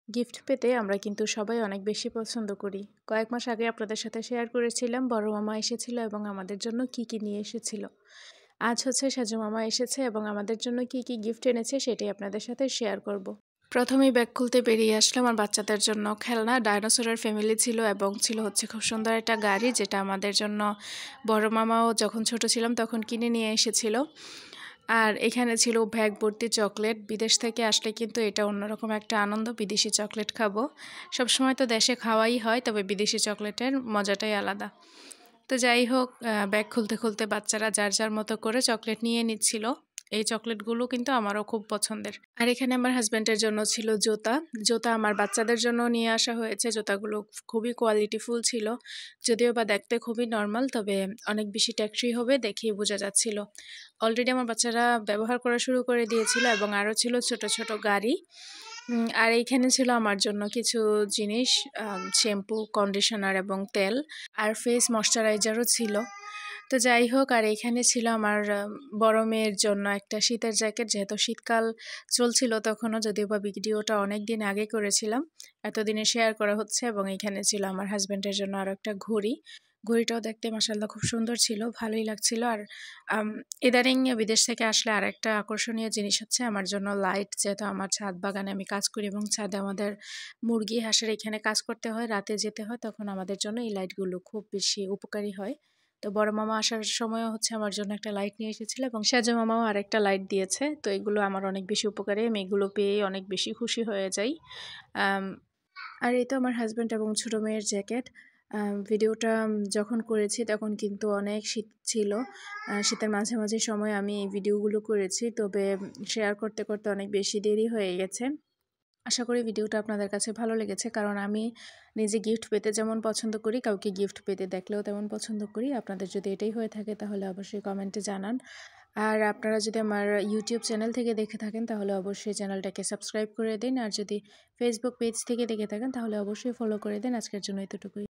Gift পেতে আমরা কিন্তু সবাই অনেক বেশি পছন্দ করি। কয়েক মাস আগে আপনাদের সাথে শেয়ার করেছিলাম বড় মামা এসেছিল এবং আমাদের জন্য কি কি নিয়ে এসেছিল। আজ হচ্ছে সাজু মামা এসেছে এবং আমাদের জন্য কি কি গিফট এনেছে সেটাই আপনাদের সাথে শেয়ার করব। প্রথমেই ব্যাগ খুলতে বেরিয়ে আসলাম আর বাচ্চাদের জন্য খেলনা ডাইনোসরের ফ্যামিলি ছিল এবং ছিল হচ্ছে খুব সুন্দর একটা গাড়ি, যেটা আমাদের জন্য বড় মামাও যখন ছোট ছিলাম তখন কিনে নিয়ে এসেছিল। আর এখানে ছিল ব্যাগ ভর্তি চকলেট। বিদেশ থেকে আসলে কিন্তু এটা অন্যরকম একটা আনন্দ, বিদেশি চকলেট খাবো। সবসময় তো দেশে খাওয়াই হয়, তবে বিদেশি চকলেটের মজাটাই আলাদা। তো যাই হোক, ব্যাগ খুলতে খুলতে বাচ্চারা যার যার মতো করে চকলেট নিয়ে নিচ্ছিল। এই চকলেটগুলো কিন্তু আমারও খুব পছন্দের। আর এখানে আমার হাজব্যান্ডের জন্য ছিল জুতা। জুতা আমার বাচ্চাদের জন্য নিয়ে আসা হয়েছে। জুতাগুলো খুবই কোয়ালিটিফুল ছিল, যদিও বা দেখতে খুবই নর্মাল, তবে অনেক বেশি টেকসই হবে দেখেই বোঝা যাচ্ছিল। অলরেডি আমার বাচ্চারা ব্যবহার করা শুরু করে দিয়েছিল এবং আরও ছিল ছোট ছোট গাড়ি। আর এইখানে ছিল আমার জন্য কিছু জিনিস, শ্যাম্পু, কন্ডিশনার এবং তেল, আর ফেস ময়শ্চারাইজারও ছিল। তো যাই হোক, আর এইখানে ছিল আমার বড় মেয়ের জন্য একটা শীতের জ্যাকেট, যেহেতু শীতকাল চলছিল তখনও, যদিও বা ভিডিওটা অনেক দিন আগে করেছিলাম, এতদিনে শেয়ার করা হচ্ছে। এবং এইখানে ছিল আমার হাজব্যান্ডের জন্য আরও একটা ঘড়ি। ঘড়িটাও দেখতে মাশাআল্লাহ খুব সুন্দর ছিল, ভালোই লাগছিল। আর ইদানিং বিদেশ থেকে আসলে আর একটা আকর্ষণীয় জিনিস হচ্ছে আমার জন্য লাইট, যেহেতু আমার ছাদ বাগানে আমি কাজ করি এবং ছাদে আমাদের মুরগি হাঁসের এখানে কাজ করতে হয়, রাতে যেতে হয়, তখন আমাদের জন্য এই লাইটগুলো খুব বেশি উপকারী হয়। তো বড় মামা আসার সময়ও হচ্ছে আমার জন্য একটা লাইট নিয়ে এসেছিল এবং সাজু মামাও আরেকটা লাইট দিয়েছে। তো এগুলো আমার অনেক বেশি উপকারী, আমি এগুলো পেয়ে অনেক বেশি খুশি হয়ে যাই। আর এই তো আমার হাজব্যান্ড এবং ছোটো মেয়ের জ্যাকেট। ভিডিওটা যখন করেছি তখন কিন্তু অনেক শীত ছিল। শীতের মাঝামাঝি সময় আমি এই ভিডিওগুলো করেছি, তবে শেয়ার করতে করতে অনেক বেশি দেরি হয়ে গেছে। আশা করি ভিডিওটা আপনাদের কাছে ভালো লেগেছে, কারণ আমি নিজে গিফট পেতে যেমন পছন্দ করি, কাউকে গিফট পেতে দেখলেও তেমন পছন্দ করি। আপনাদের যদি এটাই হয়ে থাকে তাহলে অবশ্যই কমেন্টে জানান। আর আপনারা যদি আমার ইউটিউব চ্যানেল থেকে দেখে থাকেন তাহলে অবশ্যই চ্যানেলটাকে সাবস্ক্রাইব করে দিন। আর যদি ফেসবুক পেজ থেকে দেখে থাকেন তাহলে অবশ্যই ফলো করে দিন। আজকের জন্য এতটুকুই।